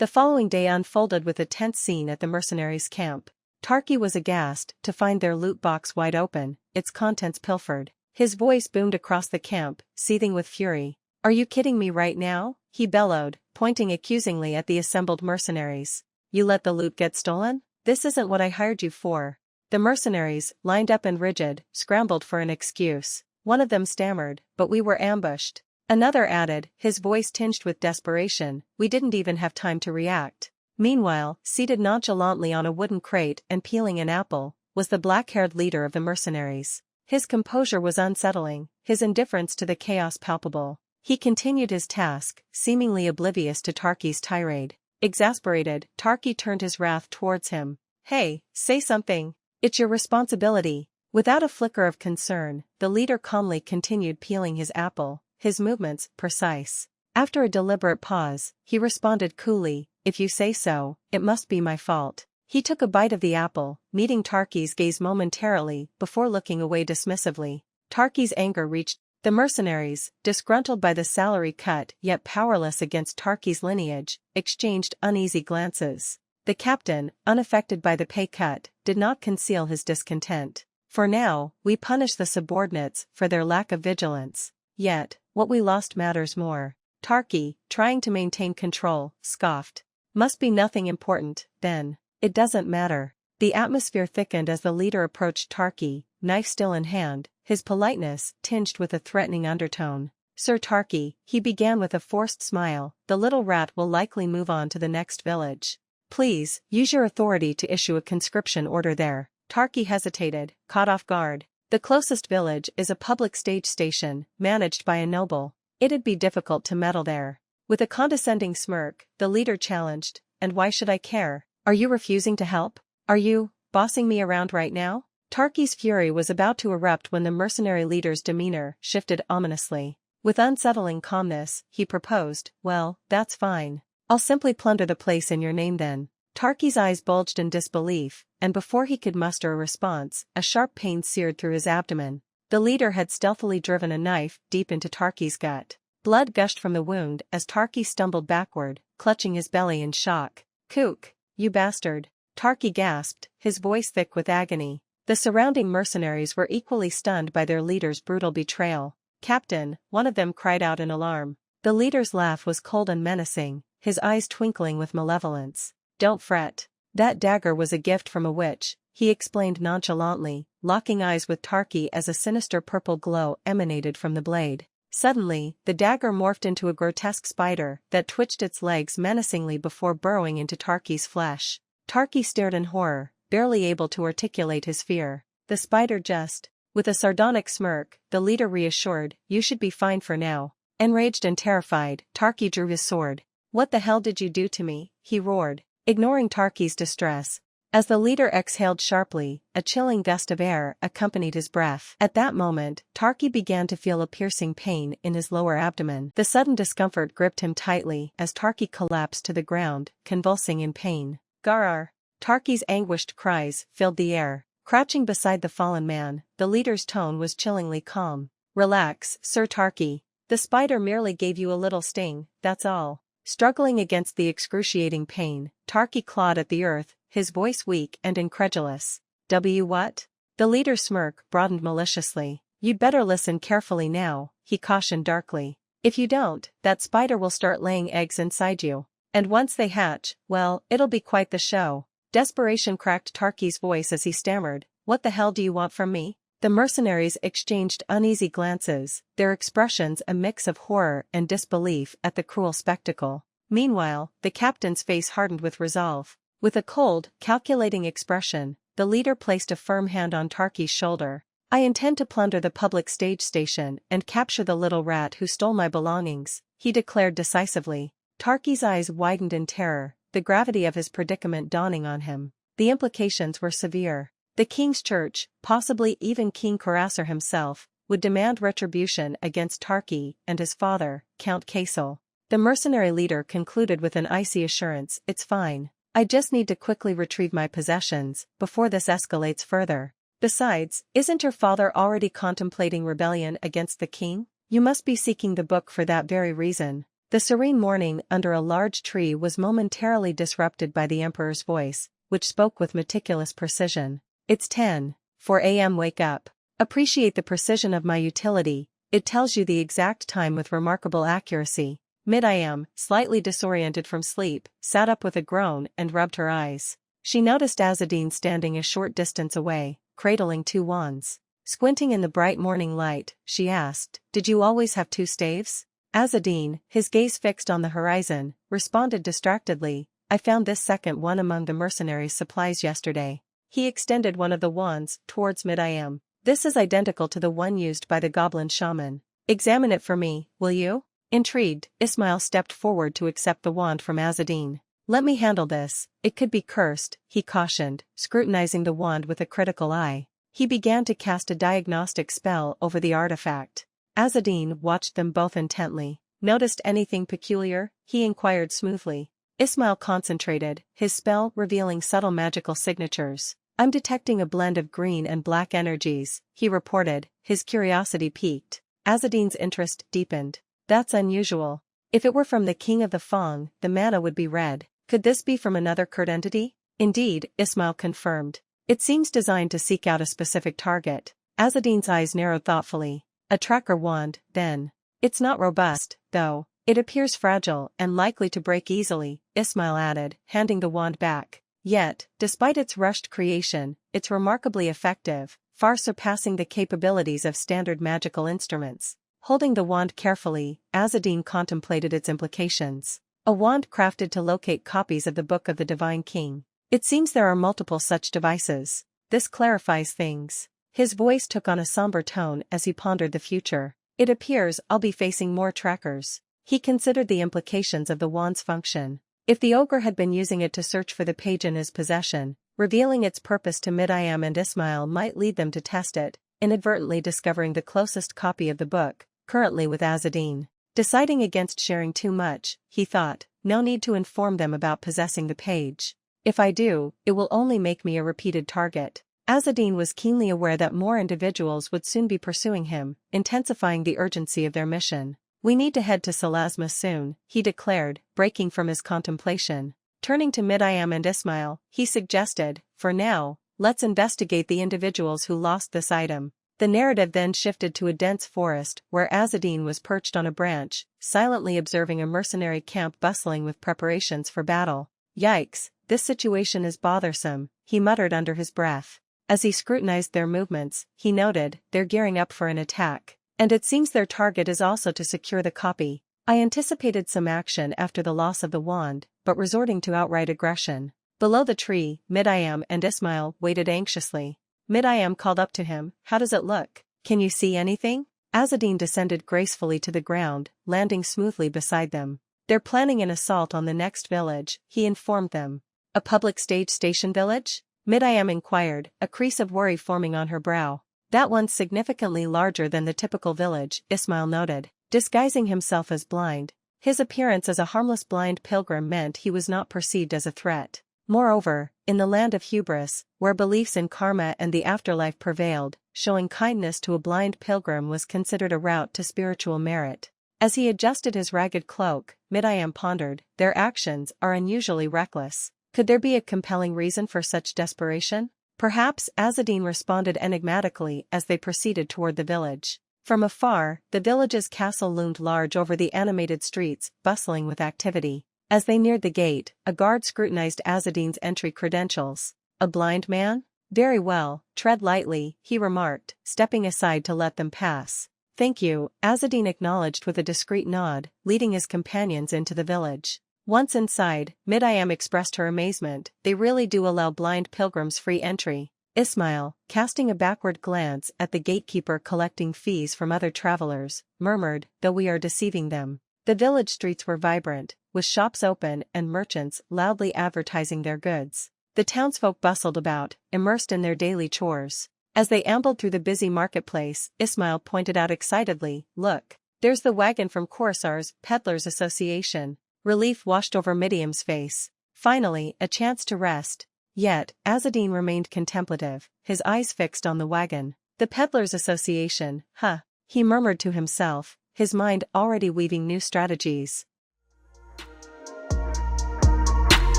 The following day unfolded with a tense scene at the mercenaries' camp. Tarki was aghast to find their loot box wide open, its contents pilfered. His voice boomed across the camp, seething with fury. "Are you kidding me right now?" he bellowed, pointing accusingly at the assembled mercenaries. "You let the loot get stolen? This isn't what I hired you for." The mercenaries, lined up and rigid, scrambled for an excuse. One of them stammered, "But we were ambushed." Another added, his voice tinged with desperation, "We didn't even have time to react." Meanwhile, seated nonchalantly on a wooden crate and peeling an apple, was the black-haired leader of the mercenaries. His composure was unsettling, his indifference to the chaos palpable. He continued his task, seemingly oblivious to Tarki's tirade. Exasperated, Tarki turned his wrath towards him. "Hey, say something. It's your responsibility." Without a flicker of concern, the leader calmly continued peeling his apple, his movements precise. After a deliberate pause, he responded coolly, "If you say so, it must be my fault." He took a bite of the apple, meeting Tarki's gaze momentarily before looking away dismissively. Tarki's anger reached the mercenaries, disgruntled by the salary cut yet powerless against Tarki's lineage, exchanged uneasy glances. The captain, unaffected by the pay cut, did not conceal his discontent. "For now, we punish the subordinates for their lack of vigilance. Yet, what we lost matters more." Tarki, trying to maintain control, scoffed. "Must be nothing important, then. It doesn't matter." The atmosphere thickened as the leader approached Tarki, knife still in hand, his politeness tinged with a threatening undertone. "Sir Tarki," he began with a forced smile, "the little rat will likely move on to the next village. Please, use your authority to issue a conscription order there." Tarki hesitated, caught off guard. "The closest village is a public stage station, managed by a noble. It'd be difficult to meddle there." With a condescending smirk, the leader challenged, "And why should I care? Are you refusing to help? Are you bossing me around right now?" Tarki's fury was about to erupt when the mercenary leader's demeanor shifted ominously. With unsettling calmness, he proposed, "Well, that's fine. I'll simply plunder the place in your name then." Tarki's eyes bulged in disbelief, and before he could muster a response, a sharp pain seared through his abdomen. The leader had stealthily driven a knife deep into Tarki's gut. Blood gushed from the wound as Tarki stumbled backward, clutching his belly in shock. "Kook, you bastard!" Tarki gasped, his voice thick with agony. The surrounding mercenaries were equally stunned by their leader's brutal betrayal. "Captain," one of them cried out in alarm. The leader's laugh was cold and menacing, his eyes twinkling with malevolence. "Don't fret. That dagger was a gift from a witch," he explained nonchalantly, locking eyes with Tarki as a sinister purple glow emanated from the blade. Suddenly, the dagger morphed into a grotesque spider that twitched its legs menacingly before burrowing into Tarki's flesh. Tarki stared in horror, barely able to articulate his fear. The spider just. With a sardonic smirk, the leader reassured, "You should be fine for now." Enraged and terrified, Tarki drew his sword. "What the hell did you do to me?" he roared, ignoring Tarki's distress. As the leader exhaled sharply, a chilling gust of air accompanied his breath. At that moment, Tarki began to feel a piercing pain in his lower abdomen. The sudden discomfort gripped him tightly as Tarki collapsed to the ground, convulsing in pain. "Garar!" Tarki's anguished cries filled the air. Crouching beside the fallen man, the leader's tone was chillingly calm. "Relax, Sir Tarki. The spider merely gave you a little sting, that's all." Struggling against the excruciating pain, Tarki clawed at the earth, his voice weak and incredulous. What?" The leader's smirk broadened maliciously. "You'd better listen carefully now," he cautioned darkly. "If you don't, that spider will start laying eggs inside you. And once they hatch, well, it'll be quite the show." Desperation cracked Tarki's voice as he stammered, "What the hell do you want from me?" The mercenaries exchanged uneasy glances, their expressions a mix of horror and disbelief at the cruel spectacle. Meanwhile, the captain's face hardened with resolve. With a cold, calculating expression, the leader placed a firm hand on Tarki's shoulder. "I intend to plunder the public stage station and capture the little rat who stole my belongings," he declared decisively. Tarki's eyes widened in terror, the gravity of his predicament dawning on him. The implications were severe. The king's church, possibly even King Karasar himself, would demand retribution against Tarki and his father, Count Kaisel. The mercenary leader concluded with an icy assurance, "It's fine. I just need to quickly retrieve my possessions before this escalates further. Besides, isn't your father already contemplating rebellion against the king? You must be seeking the book for that very reason." The serene morning under a large tree was momentarily disrupted by the emperor's voice, which spoke with meticulous precision. It's 10:04 a.m. Wake up. Appreciate the precision of my utility, it tells you the exact time with remarkable accuracy. Mid-am, slightly disoriented from sleep, sat up with a groan and rubbed her eyes. She noticed Azadin standing a short distance away, cradling two wands. Squinting in the bright morning light, she asked, "Did you always have two staves?" Azadin, his gaze fixed on the horizon, responded distractedly, "I found this second one among the mercenaries' supplies yesterday." He extended one of the wands towards Mid-am. "This is identical to the one used by the goblin shaman. Examine it for me, will you?" Intrigued, Ismail stepped forward to accept the wand from Azadin. "Let me handle this, it could be cursed," he cautioned, scrutinizing the wand with a critical eye. He began to cast a diagnostic spell over the artifact. Azadin watched them both intently. "Noticed anything peculiar?" he inquired smoothly. Ismail concentrated, his spell revealing subtle magical signatures. "I'm detecting a blend of green and black energies," he reported, his curiosity piqued. Azadin's interest deepened. "That's unusual. If it were from the king of the Fang, the mana would be red. Could this be from another Kurt entity?" "Indeed," Ismail confirmed. "It seems designed to seek out a specific target." Azadin's eyes narrowed thoughtfully. "A tracker wand, then. It's not robust, though. It appears fragile and likely to break easily," Ismail added, handing the wand back. "Yet, despite its rushed creation, it's remarkably effective, far surpassing the capabilities of standard magical instruments." Holding the wand carefully, Azadin contemplated its implications. A wand crafted to locate copies of the Book of the Divine King. It seems there are multiple such devices. This clarifies things. His voice took on a somber tone as he pondered the future. "It appears I'll be facing more trackers." He considered the implications of the wand's function. If the ogre had been using it to search for the page in his possession, revealing its purpose to Mid-am and Ismail might lead them to test it, inadvertently discovering the closest copy of the book, currently with Azadin. Deciding against sharing too much, he thought, no need to inform them about possessing the page. If I do, it will only make me a repeated target. Azadin was keenly aware that more individuals would soon be pursuing him, intensifying the urgency of their mission. "We need to head to Salasma soon," he declared, breaking from his contemplation. Turning to Mid-am and Ismail, he suggested, "For now, let's investigate the individuals who lost this item." The narrative then shifted to a dense forest where Azadin was perched on a branch, silently observing a mercenary camp bustling with preparations for battle. "Yikes, this situation is bothersome," he muttered under his breath. As he scrutinized their movements, he noted, "They're gearing up for an attack. And it seems their target is also to secure the copy." I anticipated some action after the loss of the wand, but resorting to outright aggression. Below the tree, Mid-am and Ismail waited anxiously. Mid-am called up to him, "How does it look? Can you see anything?" Azadin descended gracefully to the ground, landing smoothly beside them. "They're planning an assault on the next village," he informed them. "A public station village?" Mid-am inquired, a crease of worry forming on her brow. "That one's significantly larger than the typical village," Ismail noted, disguising himself as blind. His appearance as a harmless blind pilgrim meant he was not perceived as a threat. Moreover, in the land of hubris, where beliefs in karma and the afterlife prevailed, showing kindness to a blind pilgrim was considered a route to spiritual merit. As he adjusted his ragged cloak, Mid-am pondered, "Their actions are unusually reckless. Could there be a compelling reason for such desperation?" Perhaps, Azadin responded enigmatically as they proceeded toward the village. From afar, the village's castle loomed large over the animated streets, bustling with activity. As they neared the gate, a guard scrutinized Azadin's entry credentials. "A blind man? Very well, tread lightly," he remarked, stepping aside to let them pass. "Thank you," Azadin acknowledged with a discreet nod, leading his companions into the village. Once inside, Mid-am expressed her amazement, "They really do allow blind pilgrims free entry." Ismail, casting a backward glance at the gatekeeper collecting fees from other travelers, murmured, "Though we are deceiving them." The village streets were vibrant, with shops open and merchants loudly advertising their goods. The townsfolk bustled about, immersed in their daily chores. As they ambled through the busy marketplace, Ismail pointed out excitedly, "Look, there's the wagon from Corsar's Peddlers Association." Relief washed over Mid-am's face. Finally, a chance to rest. Yet, Azadin remained contemplative, his eyes fixed on the wagon. "The Peddlers Association, huh?" he murmured to himself, his mind already weaving new strategies.